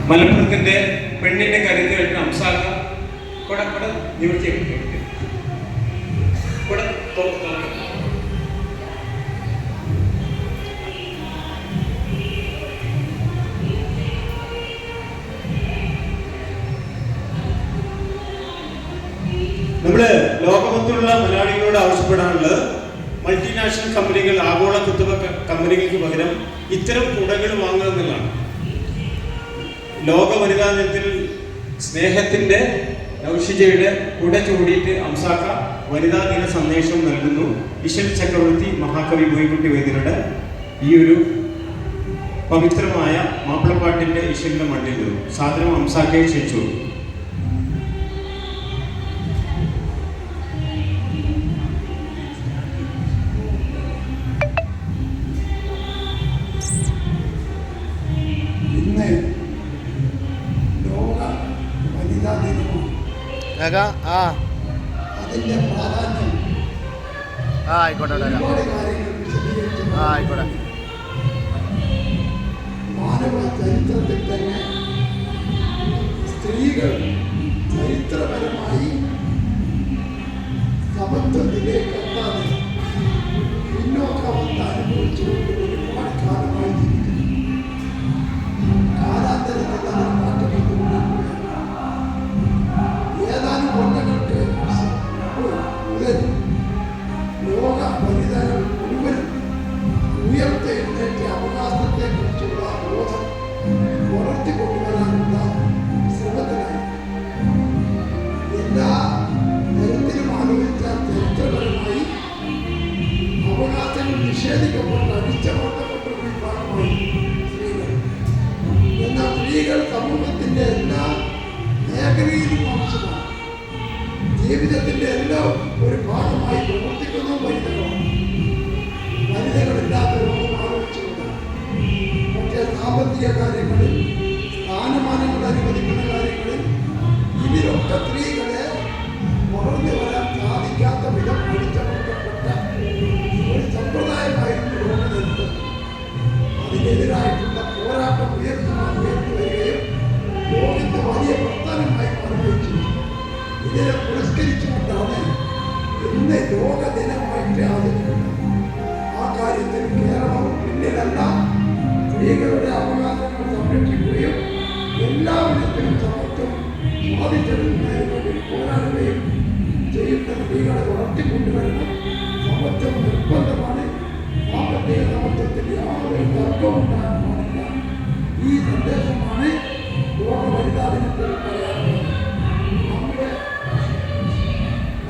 മലപ്പുറത്തിന്റെ പെണ്ണിന്റെ കരുത്ത് കഴിഞ്ഞ അംസാക്ക കൊട കൊട നിവർത്തി കൊട നമ്മള് ലോകമൊത്തുള്ള മലയാളികളോട് ആവശ്യപ്പെടാനുള്ളത് മൾട്ടിനാഷണൽ കമ്പനികൾ, ആഗോള കുത്തക കമ്പനികൾക്ക് പകരം ഇത്തരം കുടകൾ വാങ്ങുക എന്നുള്ളതാണ്. ലോക വനിതാ ദിനത്തിൽ സ്നേഹത്തിന്റെ നൗഷിജയുടെ കുട ചൂടിയിട്ട് അംസാക്ക വനിതാ ദിന സന്ദേശം നൽകുന്നു. ഇശൽ ചക്രവർത്തി മഹാകവി മോയിൻകുട്ടി വൈദ്യരുടെ ഈ ഒരു പവിത്രമായ മാപ്പിളപ്പാട്ടിന്റെ ഇശലിന്റെ മണ്ണിൽ സാധനം അംസാക്കയെ ക്ഷണിച്ചു. അതിന്റെ പ്രാധാന്യം മാനവ ചരിത്രത്തിൽ തന്നെ സ്ത്രീകൾ ചരിത്രപരമായി സമത്വത്തിലേക്ക് എത്താതെ പിന്നോക്കാവസ്ഥ അനുഭവിച്ചുകൊണ്ട് ഒരുപാട് കാലമായി ജീവിക്കുന്നു. കാലാന്തരത്തിൽ ഏതാനും കൊല്ലങ്ങൾക്ക് മുതൽ ലോക വനിതകൾ മുഴുവനും ഉയർത്തെഴുന്നേറ്റ അവകാശത്തെ കുറിച്ചുള്ള ബോധം വളർത്തിക്കൊണ്ടുവരാനുള്ള ശ്രമത്തിനായി എല്ലാ തരത്തിലും ആലോചിച്ചാൽ ചരിത്രപരമായി അവകാശങ്ങൾ നിഷേധിക്കപ്പെട്ട അടിച്ചമർത്തപ്പെട്ട ഒരു വിഭാഗമായി സ്ത്രീകൾ. എന്നാൽ സ്ത്രീകൾ സമൂഹത്തിന്റെ എല്ലാ മേഖലയിലും ആവശ്യമാണ്. ജീവിതത്തിന്റെ എല്ലാം ഒരു ഭാഗമായി പ്രവർത്തിക്കുന്ന വനിതകളാണ്. വനിതകളില്ലാത്ത ലോകം ആലോചിച്ചുകൊണ്ട് മറ്റേ സാമ്പത്തിക കാര്യങ്ങളിൽ, സ്ഥാനമാനങ്ങൾ അനുവദിക്കുന്ന കാര്യങ്ങളിൽ ഇതിലൊക്കെ സ്ത്രീകളെ വളർന്നു വരാൻ സാധിക്കാത്ത വിധം അടിച്ചമർത്തപ്പെട്ട ഒരു സമ്പ്രദായമായിരുന്നു ലോകത്ത്. അതിനെതിരായിട്ടുള്ള പോരാട്ടം ഉയർന്നു വരികയും ലോകത്തെ വലിയ പ്രസ്ഥാനമായി മാറുകയും ചെയ്തു. ഇതിനെ പുരസ്കരിച്ചുകൊണ്ടാണ് ഇന്ന് ലോക ദിനമായിട്ട് ആചരിക്കുന്നത്. ആ കാര്യത്തിൽ കേരളവും പിന്നിലല്ല. സ്ത്രീകളുടെ അവകാശങ്ങൾ സംരക്ഷിക്കുകയും എല്ലാവിധത്തിലും സമത്വം സാധിച്ചെടുക്കുന്നതിന് വേണ്ടി പോരാടുകയും ചെയ്യുന്ന സ്ത്രീകളെ വളർത്തിക്കൊണ്ടുവരണം. സമത്വം നിർബന്ധമാണ്. സാമ്പത്തിക സമത്വത്തിൽ യാതൊരു തർക്കവും ഉണ്ടാകാൻ പാടില്ല. ഈ സന്ദേശമാണ് ലോക വനിതാ ദിനത്തിൽ പറയാനുള്ളത്.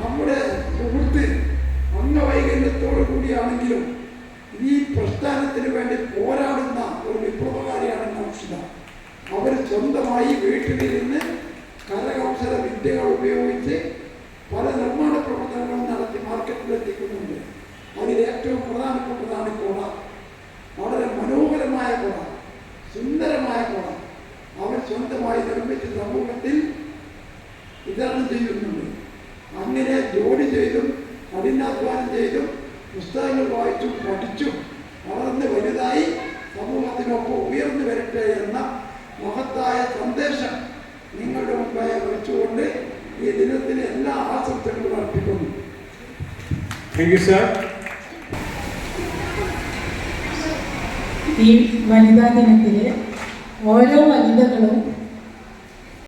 നമ്മുടെ സുഹൃത്ത് അംഗവൈകല്യത്തോടു കൂടിയാണെങ്കിലും ഈ പ്രസ്ഥാനത്തിന് വേണ്ടി പോരാടുന്ന ഒരു വിപ്ലവകാരിയാണ് നൗഷിദ. അവർ സ്വന്തമായി വീട്ടിലിരുന്ന് കരകൗശല വിദ്യകൾ ഉപയോഗിച്ച് പല നിർമ്മാണ പ്രവർത്തനങ്ങളും നടത്തി മാർക്കറ്റിലെത്തിക്കുന്നുണ്ട്. അതിൽ ഏറ്റവും പ്രധാനപ്പെട്ടതാണ് കുട. വളരെ മനോഹരമായ കുട, സുന്ദരമായ കുട അവർ സ്വന്തമായി നിർമ്മിച്ച സമൂഹത്തിൽ വിതരണം ചെയ്യുന്നുണ്ട്. അങ്ങനെ ജോലി ചെയ്തും കഠിനാധ്വാനം ചെയ്തും പുസ്തകങ്ങൾ വായിച്ചും പഠിച്ചും വളർന്ന് വലുതായി സമൂഹത്തിനൊപ്പം ഉയർന്നു വരട്ടെ എന്ന മഹത്തായ സന്ദേശം നിങ്ങളുടെ മുമ്പായി വെച്ചുകൊണ്ട് ഈ ദിനത്തിന് എല്ലാ ആശംസകളും അർപ്പിക്കുന്നു. ഈ വനിതാ ദിനത്തില് ഓരോ വനിതകളും